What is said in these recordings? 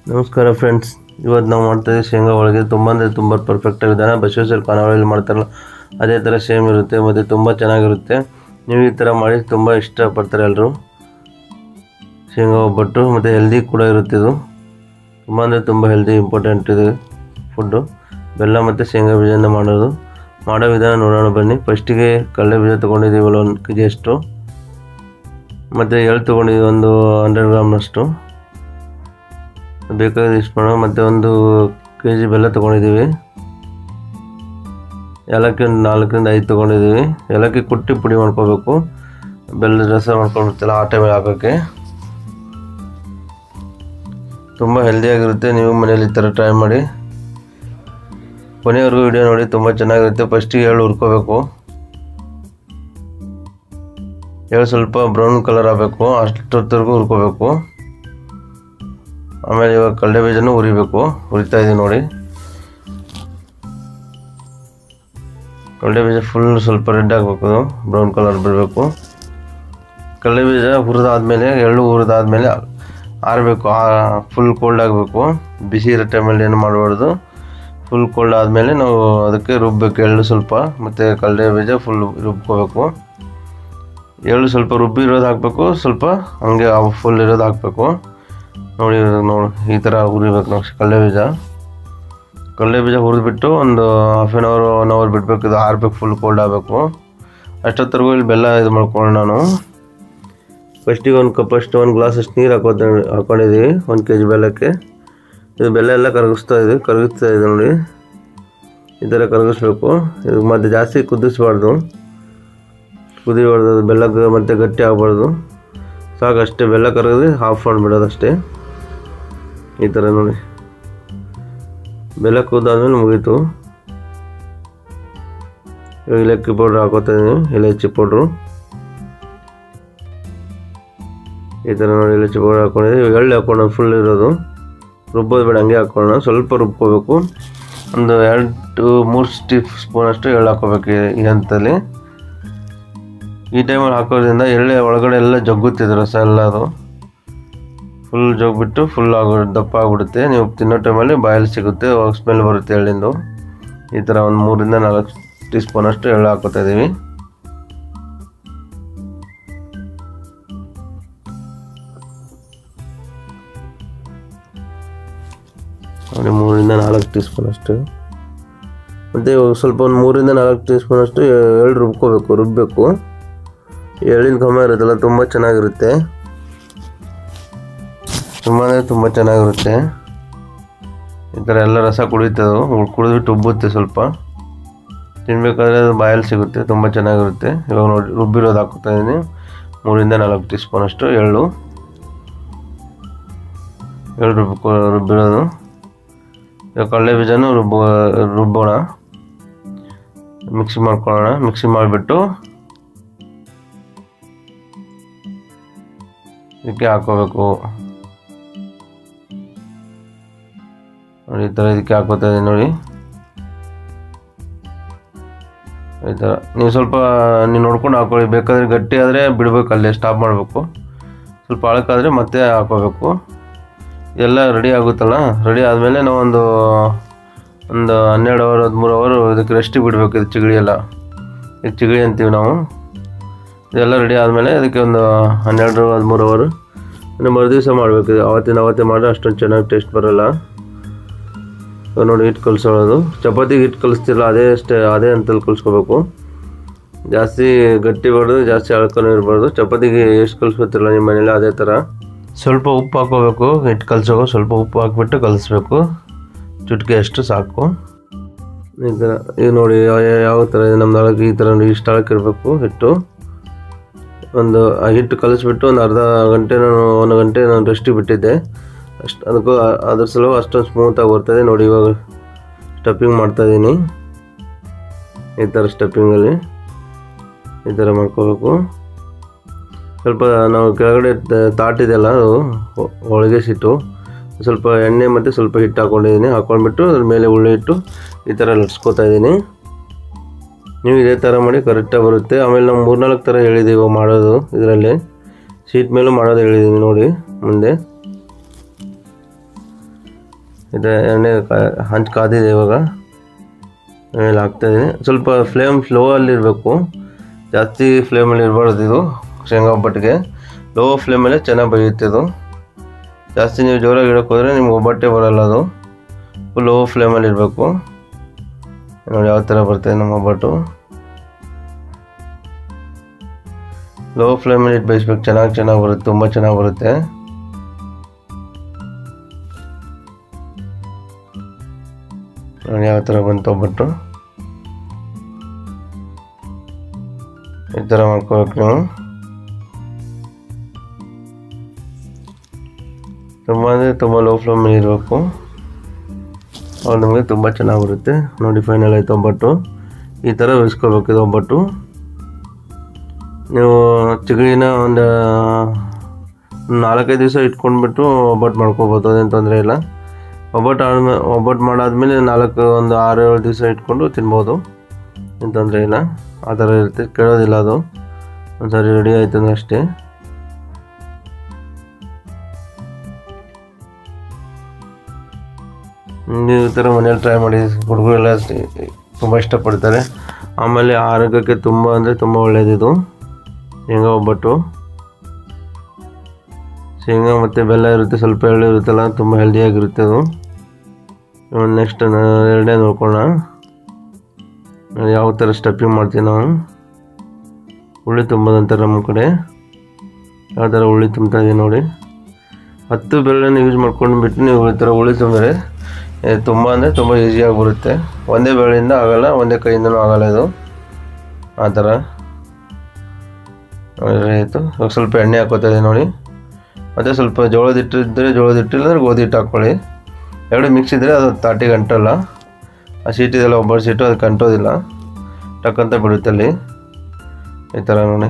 ನಮಸ್ಕಾರ ಫ್ರೆಂಡ್ಸ್, ಇವತ್ತು ನಾವು ಮಾಡ್ತಾಯಿದ್ದೀವಿ ಶೇಂಗಾ ಹೋಳಿಗೆ. ತುಂಬ ಅಂದರೆ ತುಂಬ ಪರ್ಫೆಕ್ಟಾಗಿ ವಿಧಾನ ಬಸವೇಶ್ವರ ಖಾನಾವಳಿಯಲ್ಲಿ ಮಾಡ್ತಾರಲ್ಲ ಅದೇ ಥರ ಸೇಮ್ ಇರುತ್ತೆ ಮತ್ತು ತುಂಬ ಚೆನ್ನಾಗಿರುತ್ತೆ. ನೀವು ಈ ಥರ ಮಾಡಿ ತುಂಬ ಇಷ್ಟಪಡ್ತಾರೆ ಎಲ್ಲರೂ. ಶೇಂಗಾ ಒಬ್ಬಟ್ಟು ಮತ್ತು ಹೆಲ್ದಿ ಕೂಡ ಇರುತ್ತೆ. ಇದು ತುಂಬ ಅಂದರೆ ತುಂಬ ಹೆಲ್ದಿ ಇಂಪಾರ್ಟೆಂಟ್ ಇದು ಫುಡ್ಡು. ಬೆಲ್ಲ ಮತ್ತು ಶೇಂಗಾ ಬೀಜದಿಂದ ಮಾಡೋ ವಿಧಾನ ನೋಡೋಣ ಬನ್ನಿ. ಫಸ್ಟಿಗೆ ಕಡಲೆ ಬೀಜ ತೊಗೊಂಡಿದ್ದೀವಲ್ಲ 1 kg ಅಷ್ಟು, ಮತ್ತು ಎಳ್ಳು ತೊಗೊಂಡಿದ್ದೀವಿ ಒಂದು 100 ಗ್ರಾಮ್ನಷ್ಟು. ಬೇಕಾದ್ರೆ ಇಷ್ಟು ಮಾಡೋಣ. ಮತ್ತು 1 kg ಬೆಲ್ಲ ತೊಗೊಂಡಿದ್ದೀವಿ. ಏಲಕ್ಕಿ ಒಂದು 4 ರಿಂದ 5 ತೊಗೊಂಡಿದ್ದೀವಿ. ಏಲಕ್ಕಿ ಕುಟ್ಟಿ ಪುಡಿ ಮಾಡ್ಕೋಬೇಕು. ಬೆಲ್ಲದ ರಸ ಮಾಡ್ಕೊಂಡಿರ್ತಿಲ್ಲ ಆ ಟೈಮಲ್ಲಿ ಹಾಕೋಕ್ಕೆ ತುಂಬ ಹೆಲ್ದಿಯಾಗಿರುತ್ತೆ. ನೀವು ಮನೇಲಿ ಈ ಥರ ಟ್ರೈ ಮಾಡಿ. ಕೊನೆಯವರೆಗೂ ವಿಡಿಯೋ ನೋಡಿ, ತುಂಬ ಚೆನ್ನಾಗಿರುತ್ತೆ. ಫಸ್ಟಿಗೆ ಎಳ್ಳು ಹುರ್ಕೋಬೇಕು. ಎಳ್ಳು ಸ್ವಲ್ಪ ಬ್ರೌನ್ ಕಲರ್ ಆಗಬೇಕು, ಅಷ್ಟೊತ್ತವರೆಗೂ ಹುರ್ಕೋಬೇಕು. ಆಮೇಲೆ ಇವಾಗ ಕಡಲೆ ಬೀಜನೂ ಹುರಿತಾ ಇದ್ದೀವಿ ನೋಡಿ. ಕಡಲೆ ಬೀಜ ಫುಲ್ ಸ್ವಲ್ಪ ರೆಡ್ ಆಗಬೇಕು, ಬ್ರೌನ್ ಕಲರ್ ಬರಬೇಕು. ಕಡಲೆ ಬೀಜ ಹುರಿದಾದ್ಮೇಲೆ ಎಳ್ಳು ಹುರಿದಾದ್ಮೇಲೆ ಆರಬೇಕು. ಫುಲ್ ಕೋಲ್ಡ್ ಆಗಬೇಕು. ಬಿಸಿ ಇರೋ ಟೈಮಲ್ಲಿ ಏನು ಮಾಡಬಾರ್ದು. ಫುಲ್ ಕೋಲ್ಡ್ ಆದಮೇಲೆ ನಾವು ಅದಕ್ಕೆ ರುಬ್ಬಬೇಕು. ಎಳ್ಳು ಸ್ವಲ್ಪ ಮತ್ತು ಕಡಲೆ ಬೀಜ ಫುಲ್ ರುಬ್ಕೋಬೇಕು. ಎಳ್ಳು ಸ್ವಲ್ಪ ರುಬ್ಬಿರೋದು ಹಾಕಬೇಕು, ಸ್ವಲ್ಪ ಹಂಗೆ ಫುಲ್ ಇರೋದು ಹಾಕಬೇಕು. ನೋಡಿ ಈ ಥರ ಹುರಿಬೇಕು ನಾವು ಕಡಲೆ ಬೀಜ ಹುರಿದ್ಬಿಟ್ಟು ಒಂದು ½ an hour 1 hour ಬಿಡಬೇಕು. ಇದು ಆರಬೇಕು, ಫುಲ್ ಕೋಲ್ಡ್ ಆಗಬೇಕು. ಅಷ್ಟೊತ್ತರೆಗೂ ಇಲ್ಲಿ ಬೆಲ್ಲ ಇದು ಮಾಡ್ಕೊಳ್ಳೋಣ. ನಾನು ಫಸ್ಟಿಗೆ ಒಂದು ಗ್ಲಾಸ್ ಅಷ್ಟು ನೀರು ಹಾಕ್ಕೊಂಡಿದ್ದೀವಿ 1 kg ಬೆಲ್ಲಕ್ಕೆ. ಇದು ಬೆಲ್ಲ ಎಲ್ಲ ಕರಗಿಸ್ತಾ ಇದೆ ನೋಡಿ. ಈ ಥರ ಕರಗಿಸ್ಬೇಕು. ಇದು ಮತ್ತು ಜಾಸ್ತಿ ಕುದಿಸ್ಬಾರ್ದು, ಅದು ಬೆಲ್ಲ ಮತ್ತು ಗಟ್ಟಿ ಆಗಬಾರ್ದು. ಸಾಕು ಅಷ್ಟೇ. ಬೆಲ್ಲ ಕರಗಿದ್ರೆ ಆಫ್ ಮಾಡಿಬಿಡೋದು ಅಷ್ಟೇ. ಈ ಥರ ನೋಡಿ, ಬೆಲ್ಲ ಕುದ್ದಾದ್ಮೇಲೆ ಮುಗೀತು. ಏಲಕ್ಕಿ ಪೌಡ್ರ್ ಹಾಕೋತಾ ಇದ್ದೀನಿ, ಇಲೈಚಿ ಪೌಡ್ರು. ಈ ಥರ ನೋಡಿ ಇಲೈಚಿ ಪೌಡ್ರ್ ಹಾಕ್ಕೊಂಡಿದ್ದೀವಿ. ಎಳ್ಳು ಹಾಕ್ಕೊಂಡು ಫುಲ್ ಇರೋದು ರುಬ್ಬೋದು ಬೇಡ, ಹಂಗೆ ಹಾಕ್ಕೊಳ್ಳೋಣ. ಸ್ವಲ್ಪ ರುಬ್ಕೋಬೇಕು. ಒಂದು 2-3 ಸ್ಪೂನ್ ಅಷ್ಟು ಎಳ್ಳು ಹಾಕ್ಕೋಬೇಕು ಈ ಹಂತದಲ್ಲಿ. ಈ ಟೈಮಲ್ಲಿ ಹಾಕೋದ್ರಿಂದ ಎಳ್ಳೆ ಒಳಗಡೆ ಎಲ್ಲ ಜಗ್ಗುತ್ತಿದೆ ರಸ ಎಲ್ಲ. ಅದು ಫುಲ್ ಜಗ್ಬಿಟ್ಟು ಫುಲ್ ದಪ್ಪ ಆಗಿಬಿಡುತ್ತೆ. ನೀವು ತಿನ್ನೋ ಟೈಮಲ್ಲಿ ಬಾಯಲ್ಲಿ ಸಿಗುತ್ತೆ, ಸ್ಮೆಲ್ ಬರುತ್ತೆ ಎಳ್ಳಿಂದು. ಈ ಥರ ಒಂದು 3 ರಿಂದ 4 ಟೀ ಸ್ಪೂನ್ ಅಷ್ಟು ಎಳ್ಳು ಹಾಕೋತಾ ಇದ್ದೀವಿ. ನೋಡಿ 3 ರಿಂದ 4 ಟೀ ಸ್ಪೂನ್ ಅಷ್ಟು. ಮತ್ತು ಸ್ವಲ್ಪ ಒಂದು 3 ರಿಂದ 4 ಟೀ ಸ್ಪೂನ್ ಅಷ್ಟು ಎಳ್ಳು ರುಬ್ಬಬೇಕು. ಎಳ್ಳಿನ ಘಮ ಇರುತ್ತಲ್ಲ, ತುಂಬ ಚೆನ್ನಾಗಿರುತ್ತೆ. ತುಂಬ ಚೆನ್ನಾಗಿರುತ್ತೆ. ಈ ಥರ ಎಲ್ಲ ರಸ ಕುಡಿದ್ಬಿಟ್ಟು ಉಬ್ಬುತ್ತೆ. ಸ್ವಲ್ಪ ತಿನ್ನಬೇಕಾದ್ರೆ ಅದು ಬಾಯಲ್ಲಿ ಸಿಗುತ್ತೆ, ತುಂಬ ಚೆನ್ನಾಗಿರುತ್ತೆ. ಇವಾಗ ನೋಡಿ ರುಬ್ಬಿರೋದು ಹಾಕ್ತಾ ಇದ್ದೀನಿ. 3 ರಿಂದ 4 ಟೀ ಸ್ಪೂನ್ ಅಷ್ಟು ಎಳ್ಳು ರುಬ್ಬಿರೋದು. ಇವಾಗ ಕಡಲೆ ಬೀಜನೂ ರುಬ್ಬೋಣ. ಮಿಕ್ಸಿ ಮಾಡ್ಕೊಳ್ಳೋಣ. ಮಿಕ್ಸಿ ಮಾಡಿಬಿಟ್ಟು ಇದಕ್ಕೆ ಹಾಕೋಬೇಕು. ನೋಡಿ ಈ ಥರ ಇದಕ್ಕೆ ಹಾಕೋತಾ ಇದ್ದೀನಿ ನೋಡಿ. ಈ ಥರ ನೀವು ನೋಡ್ಕೊಂಡು ಹಾಕೊಳ್ಳಿ. ಬೇಕಾದರೆ ಗಟ್ಟಿ ಆದರೆ ಬಿಡಬೇಕು, ಅಲ್ಲೇ ಸ್ಟಾಪ್ ಮಾಡಬೇಕು. ಸ್ವಲ್ಪ ಅಳಕಾದರೆ ಮತ್ತೆ ಹಾಕೋಬೇಕು. ಎಲ್ಲ ರೆಡಿ ಆಗುತ್ತಲ್ಲ. ರೆಡಿ ಆದಮೇಲೆ ನಾವು ಒಂದು 12 hour 13 hour ಇದಕ್ಕೆ ರೆಸ್ಟಿಗೆ ಬಿಡಬೇಕು. ಇದು ಚಿಗಳಿ ಎಲ್ಲ, ಇದು ಚಿಗಳಿ ಅಂತೀವಿ ನಾವು. ಇದೆಲ್ಲ ರೆಡಿ ಆದಮೇಲೆ ಅದಕ್ಕೆ ಒಂದು 12 13 hour ಮರುದಿವಸ ಮಾಡಬೇಕು. ಇದು ಅವತ್ತೇ ಮಾಡಿದ್ರೆ ಅಷ್ಟೊಂದು ಚೆನ್ನಾಗಿ ಟೇಸ್ಟ್ ಬರೋಲ್ಲ. ನೋಡಿ ಹಿಟ್ಟು ಕಲಿಸೋದು. ಚಪಾತಿಗೆ ಹಿಟ್ಟು ಕಲಿಸ್ತಿಲ್ಲ, ಅದೇ ಅಂತಲ್ಲಿ ಕಲಿಸ್ಕೋಬೇಕು. ಜಾಸ್ತಿ ಗಟ್ಟಿ ಬರೋದು, ಜಾಸ್ತಿ ಅಳ್ಕೊಂಡು ಇರಬಾರ್ದು. ಚಪಾತಿಗೆ ಎಷ್ಟು ಕಲಿಸ್ಕೊತಿರಲ್ಲ ನಿಮ್ಮ ಮನೇಲಿ, ಅದೇ ಥರ. ಸ್ವಲ್ಪ ಉಪ್ಪು ಹಾಕೋಬೇಕು. ಹಿಟ್ಟು ಕಲಿಸೋಕೆ ಸ್ವಲ್ಪ ಉಪ್ಪು ಹಾಕ್ಬಿಟ್ಟು ಕಲಿಸ್ಬೇಕು. ಚುಟ್ಕೆ ಅಷ್ಟು ಸಾಕು. ಈ ಥರ ಈಗ ನೋಡಿ ಯಾವ ಥರ ಇದೆ ನಮ್ಮ ನಾಳಕ್ಕೆ. ಈ ಥರ ಇಷ್ಟು ಇರಬೇಕು ಹಿಟ್ಟು. ಹಿಟ್ಟು ಕಲಿಸ್ಬಿಟ್ಟು ಒಂದು ಅರ್ಧ ಗಂಟೆ 1 ಗಂಟೆ ನಾನು ರೆಸ್ಟಿಗೆ ಬಿಟ್ಟಿದ್ದೆ. ಅದ್ರ ಸಲುವಾಗಿ ಅಷ್ಟೊಂದು ಸ್ಮೂತಾಗಿ ಬರ್ತದೆ ನೋಡಿ. ಇವಾಗ ಸ್ಟಫಿಂಗ್ ಮಾಡ್ತಾಯಿದ್ದೀನಿ. ಈ ಥರ ಸ್ಟಫಿಂಗಲ್ಲಿ ಈ ಥರ ಮಾಡ್ಕೋಬೇಕು. ಸ್ವಲ್ಪ ನಾವು ಕೆಳಗಡೆ ತಾಟಿದೆಯಲ್ಲ, ಅದು ಹೋಳಿಗೆ ಸಿಟ್ಟು, ಸ್ವಲ್ಪ ಎಣ್ಣೆ ಮತ್ತು ಸ್ವಲ್ಪ ಹಿಟ್ಟು ಹಾಕ್ಕೊಂಡ್ಬಿಟ್ಟು ಅದ್ರ ಮೇಲೆ ಉಳ್ಳಿ ಇಟ್ಟು ಈ ಥರ ಲಟ್ಸ್ಕೊತಾ ಇದ್ದೀನಿ. ನೀವು ಇದೇ ಥರ ಮಾಡಿ ಕರೆಕ್ಟಾಗಿ ಬರುತ್ತೆ. ಆಮೇಲೆ ನಾವು 3-4 ಥರ ಹೇಳಿದ್ದೀವಿ ಮಾಡೋದು. ಇದರಲ್ಲಿ ಶೀಟ್ ಮೇಲೂ ಮಾಡೋದು ಹೇಳಿದ್ದೀನಿ ನೋಡಿ ಮುಂದೆ. ಇದು ಎಣ್ಣೆ ಹಂಚು ಕಾದಿದೆ. ಇವಾಗ ಎಣ್ಣೆಲಿ ಹಾಕ್ತಾಯಿದ್ದೀನಿ. ಸ್ವಲ್ಪ ಫ್ಲೇಮ್ ಸ್ಲೋ ಅಲ್ಲಿರಬೇಕು, ಜಾಸ್ತಿ ಫ್ಲೇಮಲ್ಲಿ ಇರಬಾರ್ದು. ಇದು ಶೇಂಗಾ ಒಬ್ಬಟ್ಟಿಗೆ ಲೋ ಫ್ಲೇಮಲ್ಲೇ ಚೆನ್ನಾಗಿ ಬೇಯುತ್ತೆ. ಇದು ಜಾಸ್ತಿ ನೀವು ಜೋರಾಗಿ ಇಡೋಕೆ ಹೋದರೆ ನಿಮ್ಗೆ ಒಬ್ಬಟ್ಟೆ ಬರೋಲ್ಲ. ಅದು ಫುಲ್ ಲೋ ಫ್ಲೇಮಲ್ಲಿ ಇರಬೇಕು. ನೋಡಿ ಯಾವ ಥರ ಬರ್ತದೆ ನಮ್ಮ ಒಬ್ಬಟ್ಟು. ಲೋ ಫ್ಲೇಮಲ್ಲಿ ಇಟ್ಟು ಬೇಯಿಸ್ಬೇಕು. ಚೆನ್ನಾಗಿ ಬರುತ್ತೆ, ತುಂಬ ಚೆನ್ನಾಗಿ ಬರುತ್ತೆ. ನೋಡಿ ಯಾವ ಥರ ಬಂತು ಒಬ್ಬಟ್ಟು. ಈ ಥರ ಮಾಡ್ಕೋಬೇಕು ನೀವು. ತುಂಬ ಲೋ ಫ್ಲೇಮಲ್ಲಿ ಇರಬೇಕು, ಅವಾಗ ನಮಗೆ ತುಂಬ ಚೆನ್ನಾಗಿ ಬರುತ್ತೆ. ನೋಡಿ ಫೈನಲ್ ಆಯಿತು ಒಬ್ಬಟ್ಟು. ಈ ಥರ ಬೇಯಿಸ್ಕೋಬೇಕು ಇದು ಒಬ್ಬಟ್ಟು. ನೀವು ಚಿಗಡಿನ ಒಂದು 4-5 ದಿವಸ ಇಟ್ಕೊಂಡ್ಬಿಟ್ಟು ಒಬ್ಬಟ್ಟು ಮಾಡ್ಕೋಬೋದು, ಅದೇನು ತೊಂದರೆ ಇಲ್ಲ. ಒಬ್ಬಟ್ಟು ಮಾಡಾದ್ಮೇಲೆ ಒಂದು 6-7 ದಿವಸ ಇಟ್ಕೊಂಡು ತಿನ್ಬೋದು, ಏನು ತೊಂದರೆ ಇಲ್ಲ. ಆ ಥರ ಇರುತ್ತೆ, ಕೇಳೋದಿಲ್ಲ ಅದು. ಒಂದು ಸಾರಿ ರೆಡಿ ಆಯಿತು ಅಂದರೆ ಅಷ್ಟೇ. ನೀವು ಈ ಥರ ಮನೇಲಿ ಟ್ರೈ ಮಾಡಿ, ಹುಡುಗರೆಲ್ಲ ತುಂಬ ಇಷ್ಟಪಡ್ತಾರೆ. ಆಮೇಲೆ ಆರೋಗ್ಯಕ್ಕೆ ತುಂಬ ಒಳ್ಳೆಯದಿದು ಶೇಂಗಾ ಒಬ್ಬಟ್ಟು. ಶೇಂಗಾ ಮತ್ತು ಬೆಲ್ಲ ಇರುತ್ತೆ, ಸ್ವಲ್ಪ ಎಳ್ಳು ಇರುತ್ತಲ್ಲ, ತುಂಬ ಹೆಲ್ದಿಯಾಗಿರುತ್ತೆ ಅದು. ನೆಕ್ಸ್ಟ್ ಎರಡನೇ ನೋಡ್ಕೊಳ್ಳೋಣ ಯಾವ ಥರ ಸ್ಟಫಿಂಗ್ ಮಾಡ್ತೀವಿ ನಾವು. ಉಳ್ಳಿ ತುಂಬೋದಂತಾರೆ ನಮ್ಮ ಕಡೆ. ಯಾವ ಥರ ಉಳ್ಳಿ ತುಂಬ್ತಾ ಇದೀವಿ ನೋಡಿ. 10 ಬೆರಳನ್ನು ಯೂಸ್ ಮಾಡ್ಕೊಂಡ್ಬಿಟ್ಟು ನೀವು ಈ ಥರ ಉಳ್ಳಿ ತುಂಬಿದ್ರೆ ತುಂಬ ಈಸಿಯಾಗಿ ಬರುತ್ತೆ. ಒಂದೇ ಬೆರಳಿಂದ ಆಗೋಲ್ಲ, ಒಂದೇ ಕೈಯಿಂದನೂ ಆಗೋಲ್ಲ ಇದು. ಆ ಥರ ಆಯಿತು. ಇವಾಗ ಸ್ವಲ್ಪ ಎಣ್ಣೆ ಹಾಕೋತಾ ಇದೆ ನೋಡಿ. ಮತ್ತು ಸ್ವಲ್ಪ ಜೋಳದ ಹಿಟ್ಟು ಇದ್ದರೆ ಜೋಳದ ಹಿಟ್ಟು, ಇಲ್ಲಾಂದರೆ ಗೋಧಿ ಹಿಟ್ಟು ಹಾಕ್ಕೊಳ್ಳಿ. ಎರಡು ಮಿಕ್ಸ್ ಇದ್ದರೆ ಅದು ತಾಟಿಗೆ ಅಂಟಲ್ಲ. ಆ ಸೀಟಿದೆಲ್ಲ ಒಬ್ಬರು ಸೀಟು ಅದಕ್ಕೆ ಅಂಟೋದಿಲ್ಲ, ಟಕ್ಕಂತ ಬಿಡುತ್ತೆ ಅಲ್ಲಿ. ಈ ಥರ ನೋಡಿ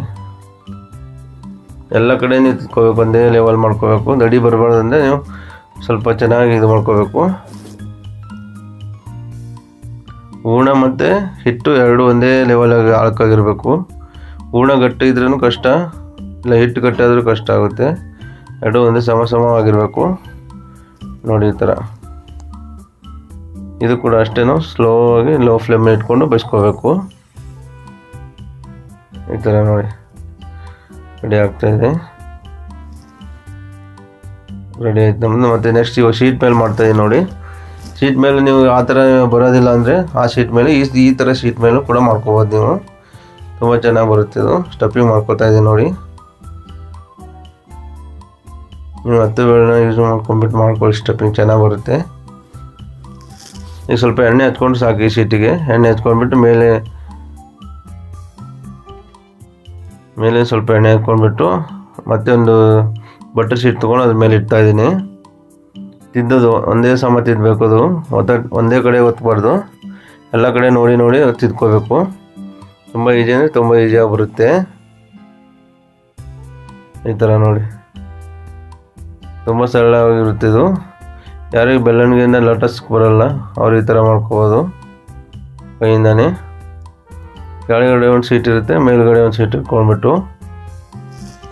ಎಲ್ಲ ಕಡೆ ನೀವು ತಿಕ್ಕೋಬೇಕು, ಒಂದೇ ಲೆವೆಲ್ ಮಾಡ್ಕೋಬೇಕು. ದಡಿ ಬರಬಾರ್ದು ಅಂದರೆ ನೀವು ಸ್ವಲ್ಪ ಚೆನ್ನಾಗಿ ಇದು ಮಾಡ್ಕೋಬೇಕು. ಹೂರ್ಣ ಮತ್ತು ಹಿಟ್ಟು ಎರಡು ಒಂದೇ ಲೆವೆಲಾಗಿ ಆಳಕ್ಕಾಗಿರಬೇಕು. ಹೂರ್ಣ ಗಟ್ಟಿ ಇದ್ರೂ ಕಷ್ಟ, ಇಲ್ಲ ಹಿಟ್ಟು ಗಟ್ಟಿ ಆದರೂ ಕಷ್ಟ ಆಗುತ್ತೆ. ಎರಡು ಒಂದೇ ಸಮವಾಗಿರಬೇಕು ನೋಡಿ. ಈ ಥರ ಇದು ಕೂಡ ಅಷ್ಟೇ, ಸ್ಲೋ ಆಗಿ ಲೋ ಫ್ಲೇಮಲ್ಲಿ ಇಟ್ಕೊಂಡು ಬೇಯಿಸ್ಕೋಬೇಕು. ಈ ಥರ ನೋಡಿ ರೆಡಿ ಆಗ್ತಾಯಿದೆ. ರೆಡಿ ಆಯ್ತು ನಮ್ಮದು. ಮತ್ತು ನೆಕ್ಸ್ಟ್ ಇವಾಗ ಶೀಟ್ ಮೇಲೆ ಮಾಡ್ತಾಯಿದ್ದೀನಿ ನೋಡಿ. ಶೀಟ್ ಮೇಲೆ ನೀವು ಆ ಥರ ಬರೋದಿಲ್ಲ ಅಂದರೆ ಆ ಶೀಟ್ ಮೇಲೆ ಈ ಥರ ಶೀಟ್ ಮೇಲೂ ಕೂಡ ಮಾಡ್ಕೋಬೋದು ನೀವು. ತುಂಬ ಚೆನ್ನಾಗಿ ಬರುತ್ತೆ ಇದು. ಸ್ಟಫಿಂಗ್ ಮಾಡ್ಕೋತಾ ಇದ್ದೀನಿ ನೋಡಿ. ನೀವು 10 ಬೆರಳನ್ನ ಯೂಸ್ ಮಾಡ್ಕೊಂಡ್ಬಿಟ್ಟು ಮಾಡ್ಕೊಳ್ಳಿ, ಸ್ಟಫಿಂಗ್ ಚೆನ್ನಾಗಿ ಬರುತ್ತೆ. ಈಗ ಸ್ವಲ್ಪ ಎಣ್ಣೆ ಹಚ್ಕೊಂಡು ಸಾಕು. ಈ ಶೀಟಿಗೆ ಎಣ್ಣೆ ಹಚ್ಕೊಂಡ್ಬಿಟ್ಟು ಮೇಲೆ ಸ್ವಲ್ಪ ಎಣ್ಣೆ ಹಾಕ್ಕೊಂಡ್ಬಿಟ್ಟು ಮತ್ತೆ ಒಂದು ಬಟರ್ ಶೀಟ್ ತೊಗೊಂಡು ಅದ್ರ ಮೇಲೆ ಇಡ್ತಾಯಿದ್ದೀನಿ. ತಿದ್ದೋದು ಒಂದೇ ಸಮ ತಿದ್ದಬೇಕು. ಅದು ಒಂದೇ ಕಡೆ ಒತ್ತಬಾರ್ದು, ಎಲ್ಲ ಕಡೆ ನೋಡಿ ತಿದ್ಕೋಬೇಕು. ತುಂಬ ಈಜಿ ಅಂದರೆ ತುಂಬ ಈಸಿಯಾಗಿ ಬರುತ್ತೆ. ಈ ಥರ ನೋಡಿ ತುಂಬ ಸರಳವಾಗಿರುತ್ತೆ ಇದು. ಯಾರಿಗೆ ಬೆಳ್ಳನಿಗೆಯಿಂದ ಲಟಸ್ಕ್ ಬರೋಲ್ಲ ಅವ್ರು ಈ ಥರ ಮಾಡ್ಕೋಬೋದು ಕೈಯಿಂದಾನೆ. ಕೆಳಗಡೆ ಒಂದು ಸೀಟ್ ಇರುತ್ತೆ, ಮೇಲ್ಗಡೆ ಒಂದು ಸೀಟ್ ಇಟ್ಕೊಂಡ್ಬಿಟ್ಟು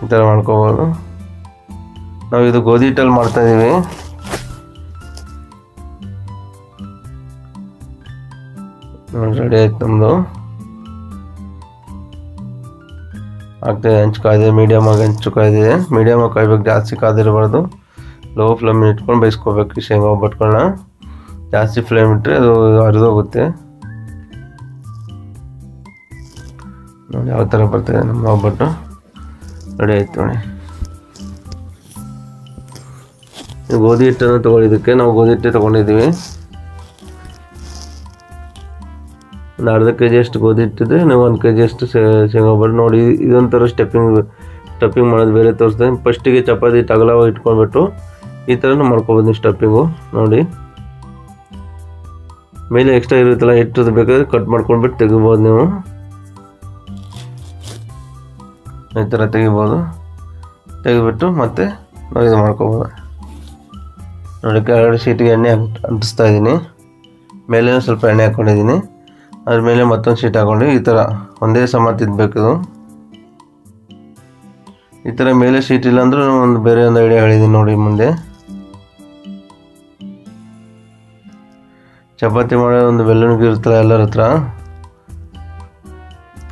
ಈ ಥರ ಮಾಡ್ಕೋಬೋದು. ನಾವು ಇದು ಗೋಧಿ ಹಿಟ್ಟಲ್ಲಿ ಮಾಡ್ತಾಯಿದ್ದೀವಿ. ರೆಡಿ ಆಯ್ತು ನಮ್ಮದು. ಆಗ್ತಾಯಿದೆ. ಹಂಚು ಕಾಯ್ದೆ, ಮೀಡಿಯಮಾಗಿ ಹಂಚು ಕಾಯ್ದಿದೆ. ಮೀಡಿಯಮಾಗಿ ಕಾಯ್ಬೇಕು, ಜಾಸ್ತಿ ಕಾದಿರಬಾರ್ದು. ಲೋ ಫ್ಲೇಮ್ ಇಟ್ಕೊಂಡು ಬೇಯಿಸ್ಕೋಬೇಕು ಶೇಂಗಾ ಒಬ್ಬಟ್ಟುಗಳನ್ನ. ಜಾಸ್ತಿ ಫ್ಲೇಮ್ ಇಟ್ಟರೆ ಅದು ಹರಿದೋಗುತ್ತೆ ನೋಡಿ. ಯಾವ ಥರ ಬರ್ತದೆ ನಮ್ಮ ಒಬ್ಬಟ್ಟು. ರೆಡಿ ಆಯ್ತು ನೋಡಿ. ಗೋಧಿ ಹಿಟ್ಟನ್ನು ತೊಗೊಳಿದ್ದಕ್ಕೆ ನಾವು ಗೋಧಿ ಹಿಟ್ಟೆ ತೊಗೊಂಡಿದ್ದೀವಿ. ಒಂದು ಅರ್ಧ kg ಅಷ್ಟು ಗೋಧಿ ಹಿಟ್ಟಿದ್ರೆ ನಾವು 1 kg ಅಷ್ಟು ಶೇಂಗಾ ಒಬ್ಬಟ್ಟು. ನೋಡಿ ಇದೊಂಥರ ಸ್ಟಫಿಂಗ್ ಮಾಡೋದು ಬೇರೆ ತೋರಿಸ್ದೆ. ಫಸ್ಟಿಗೆ ಚಪಾತಿ ಅಗಲವಾಗಿ ಇಟ್ಕೊಂಡ್ಬಿಟ್ಟು ಈ ಥರನೂ ಮಾಡ್ಕೊಬೋದು ನೀವು ಸ್ಟಫಿಂಗು. ನೋಡಿ ಮೇಲೆ ಎಕ್ಸ್ಟ್ರಾ ಇರುತ್ತಲ್ಲ ಹಿಟ್ಟು, ಬೇಕಾದ್ರೆ ಕಟ್ ಮಾಡ್ಕೊಂಡ್ಬಿಟ್ಟು ತೆಗಿಬೋದು ನೀವು. ಈ ಥರ ತೆಗಿಬಿಟ್ಟು ಮತ್ತೆ ನಾವು ಇದು ಮಾಡ್ಕೊಬೋದು ನೋಡಿ. ಕೆಳಗಡೆ ಶೀಟಿಗೆ ಎಣ್ಣೆ ಅಂಟಿಸ್ತಾ ಇದ್ದೀನಿ. ಮೇಲೆ ಸ್ವಲ್ಪ ಎಣ್ಣೆ ಹಾಕ್ಕೊಂಡಿದ್ದೀನಿ. ಅದ್ರ ಮೇಲೆ ಮತ್ತೊಂದು ಶೀಟ್ ಹಾಕ್ಕೊಂಡು ಈ ಥರ ಒಂದೇ ಸಮ ತಿದ್ದಬೇಕು ಇದು. ಈ ಥರ ಮೇಲೆ ಶೀಟ್ ಇಲ್ಲ ಅಂದರೂ ಒಂದು ಬೇರೆ ಒಂದು ಐಡಿಯಾ ಹೇಳಿದ್ದೀನಿ ನೋಡಿ ಮುಂದೆ. ಚಪಾತಿ ಮಾಡೋ ಒಂದು ಬೆಲ್ಲಣಿಗೆ ಇರ್ತಲ್ಲ ಎಲ್ಲರ ಹತ್ರ,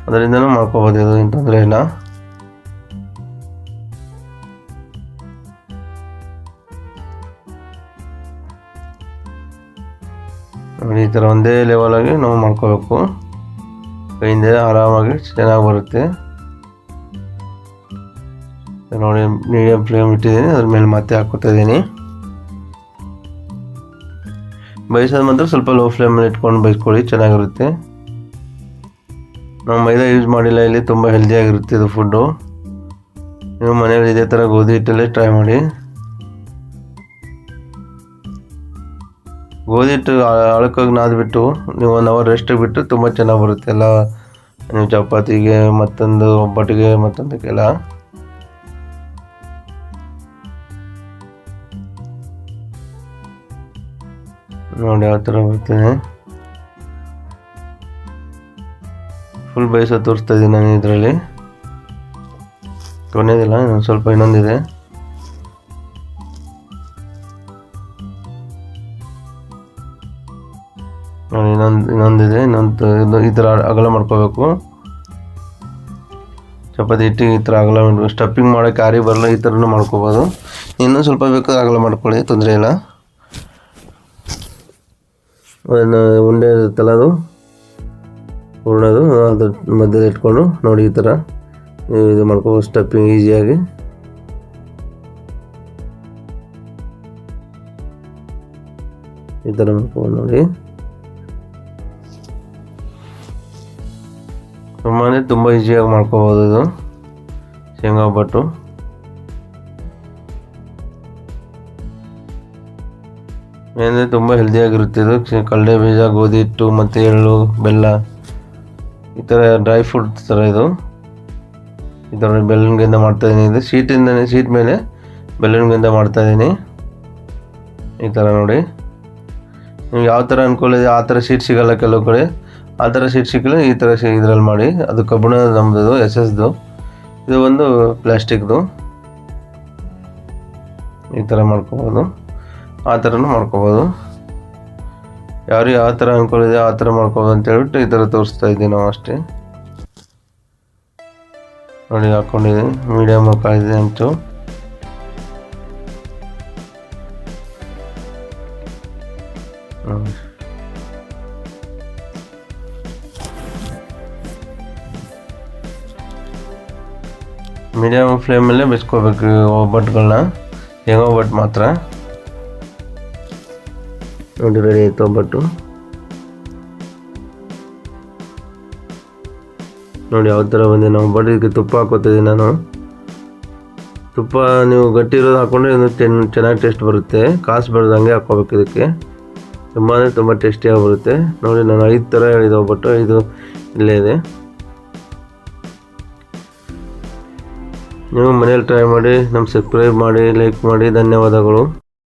ಅದರಿಂದನೂ ಮಾಡ್ಕೋಬೋದು, ಇದು ಏನು ತೊಂದರೆ ಇಲ್ಲ. ನೋಡಿ ಈ ಥರ ಒಂದೇ ಲೆವೆಲಾಗಿ ನಾವು ಮಾಡ್ಕೋಬೇಕು. ಕೈಯಿಂದ ಆರಾಮಾಗಿ ಚೆನ್ನಾಗಿ ಬರುತ್ತೆ. ನೋಡಿ ಮೀಡಿಯಮ್ ಫ್ಲೇಮ್ ಇಟ್ಟಿದ್ದೀನಿ, ಅದ್ರ ಮೇಲೆ ಮತ್ತೆ ಹಾಕ್ಕೊತಾ ಇದ್ದೀನಿ. ಬೇಯಿಸೋದು ಮಾತ್ರ ಸ್ವಲ್ಪ ಲೋ ಫ್ಲೇಮಲ್ಲಿ ಇಟ್ಕೊಂಡು ಬೇಯಿಸ್ಕೊಳ್ಳಿ, ಚೆನ್ನಾಗಿರುತ್ತೆ. ನಾವು ಮೈದಾ ಯೂಸ್ ಮಾಡಿಲ್ಲ ಇಲ್ಲಿ, ತುಂಬ ಹೆಲ್ದಿಯಾಗಿರುತ್ತೆ ಇದು ಫುಡ್ಡು. ನೀವು ಮನೇಲಿ ಇದೇ ಥರ ಗೋಧಿ ಹಿಟ್ಟಲ್ಲೇ ಟ್ರೈ ಮಾಡಿ. ಗೋಧಿ ಹಿಟ್ಟು ಅಳಕಾಗಿ ನಾದ್ಬಿಟ್ಟು ನೀವು 1 ಅವರ್ ರೆಸ್ಟಿಗೆ ಬಿಟ್ಟು ತುಂಬ ಚೆನ್ನಾಗಿ ಬರುತ್ತೆ ಎಲ್ಲ, ನೀವು ಚಪಾತಿಗೆ ಮತ್ತೊಂದು ಒಬ್ಬಟ್ಟಿಗೆ ಮತ್ತೊಂದಕ್ಕೆಲ್ಲ. ನೋಡಿ ಯಾವ ಥರ ಬರ್ತದೆ. ಫುಲ್ ಬೇಯಿಸೋ ತೋರಿಸ್ತಾ ಇದ್ದೀನಿ ನಾನು ಇದರಲ್ಲಿ, ಕೊನೆಯದಿಲ್ಲ, ಸ್ವಲ್ಪ ಇನ್ನೊಂದಿದೆ. ನೋಡಿ ಇನ್ನೊಂದಿದೆ, ಇನ್ನೊಂದು ಈ ಥರ ಅಗಲ ಮಾಡ್ಕೋಬೇಕು. ಚಪಾತಿ ಹಿಟ್ಟಿಗೆ ಈ ಥರ ಅಗಲ ಮಾಡಬೇಕು. ಸ್ಟಫಿಂಗ್ ಮಾಡೋಕ್ಕೆ ಯಾರಿ ಬರಲ್ಲ, ಈ ಥರನೂ ಮಾಡ್ಕೋಬೋದು. ಇನ್ನೂ ಸ್ವಲ್ಪ ಬೇಕಾದ್ರೆ ಅಗಲ ಮಾಡ್ಕೊಳ್ಳಿ, ತೊಂದರೆ ಇಲ್ಲ. ಅದನ್ನು ಉಂಡೆ ಇರುತ್ತಲ್ಲ ಅದು ಹೂರ್ಣದು, ಅದ್ರ ಮಧ್ಯದಲ್ಲಿ ಇಟ್ಕೊಂಡು ನೋಡಿ ಈ ಥರ ನೀವು ಇದು ಮಾಡ್ಕೋಬೋದು ಸ್ಟಫಿಂಗ್ ಈಸಿಯಾಗಿ. ಈ ಥರ ಮಾಡ್ಕೋಬೋದು ನೋಡಿ. ತುಂಬ ಈಸಿಯಾಗಿ ಮಾಡ್ಕೋಬೋದು ಇದು ಶೇಂಗಾ ಒಬ್ಬಟ್ಟು. ಏನಂದರೆ ತುಂಬ ಹೆಲ್ದಿಯಾಗಿರುತ್ತೆ ಇದು. ಕಡಲೆ ಬೀಜ, ಗೋಧಿ ಹಿಟ್ಟು ಮತ್ತು ಎಳ್ಳು, ಬೆಲ್ಲ, ಈ ಥರ ಡ್ರೈ ಫ್ರೂಟ್ ಥರ ಇದು. ಈ ಥರ ಬೆಲ್ಲಣಿಗೆಯಿಂದ ಮಾಡ್ತಾಯಿದ್ದೀನಿ. ಇದು ಶೀಟ್ ಮೇಲೆ ಬೆಲ್ಲಣಿಗೆಯಿಂದ ಮಾಡ್ತಾಯಿದ್ದೀನಿ. ಈ ಥರ ನೋಡಿ, ನೀವು ಯಾವ ಥರ ಅಂದ್ಕೊಳ್ಳಿದೆ ಆ ಥರ ಶೀಟ್ ಸಿಗೋಲ್ಲ ಕೆಲವು ಕಡೆ, ಆ ಥರ ಶೀಟ್ ಸಿಕ್ಕಲ್ಲ, ಈ ಥರ ಇದರಲ್ಲಿ ಮಾಡಿ. ಅದು ಕಬ್ಬಿಣ ನಮ್ಮದು SS ಇದು ಒಂದು ಪ್ಲಾಸ್ಟಿಕ್ದು. ಈ ಥರ ಮಾಡ್ಕೋಬೋದು, ಆ ಥರನೂ ಮಾಡ್ಕೋಬೋದು. ಯಾರು ಯಾವ ಥರ ಅಂದ್ಕೊಂಡಿದೆ ಆ ಥರ ಮಾಡ್ಕೋಬೋದು ಅಂತ ಹೇಳ್ಬಿಟ್ಟು ಈ ಥರ ತೋರಿಸ್ತಾ ಇದ್ದೀವಿ ನಾವು ಅಷ್ಟೇ. ನೋಡಿ ಹಾಕ್ಕೊಂಡಿದ್ದೀನಿ, ಮೀಡಿಯಮ್ ಹಾಕಿದೆ ಅಂಚು. ಮೀಡಿಯಮ್ ಫ್ಲೇಮಲ್ಲೇ ಬೇಯಿಸ್ಕೋಬೇಕು ಒಬ್ಬಟ್ಟುಗಳನ್ನ, ಶೇಂಗಾ ಒಬ್ಬಟ್ಟು ಮಾತ್ರ. ನೋಡಿ ರೆಡಿ ಆಯಿತು ಒಬ್ಬಟ್ಟು. ನೋಡಿ ಯಾವ ಥರ ಬಂದೆ. ನಾವು ಒಬ್ಬಟ್ಟಿಗೆ ತುಪ್ಪ ಹಾಕೋತಿದ್ದೀನಿ ನಾನು. ತುಪ್ಪ ನೀವು ಗಟ್ಟಿ ಇರೋದು ಹಾಕ್ಕೊಂಡ್ರೆ ಇದು ಚೆನ್ನಾಗಿ ಟೇಸ್ಟ್ ಬರುತ್ತೆ. ಕಾಸು ಹಂಗೆ ಹಾಕ್ಕೋಬೇಕು. ಇದಕ್ಕೆ ತುಂಬ ಟೇಸ್ಟಿಯಾಗಿ ಬರುತ್ತೆ. ನೋಡಿ ನಾನು 5 ಥರ ಹೇಳಿದೆ ಒಬ್ಬಟ್ಟು, 5 ಇಲ್ಲೇ ಇದೆ. ನೀವು ಮನೇಲಿ ಟ್ರೈ ಮಾಡಿ, ಸಬ್ಸ್ಕ್ರೈಬ್ ಮಾಡಿ, ಲೈಕ್ ಮಾಡಿ. ಧನ್ಯವಾದಗಳು.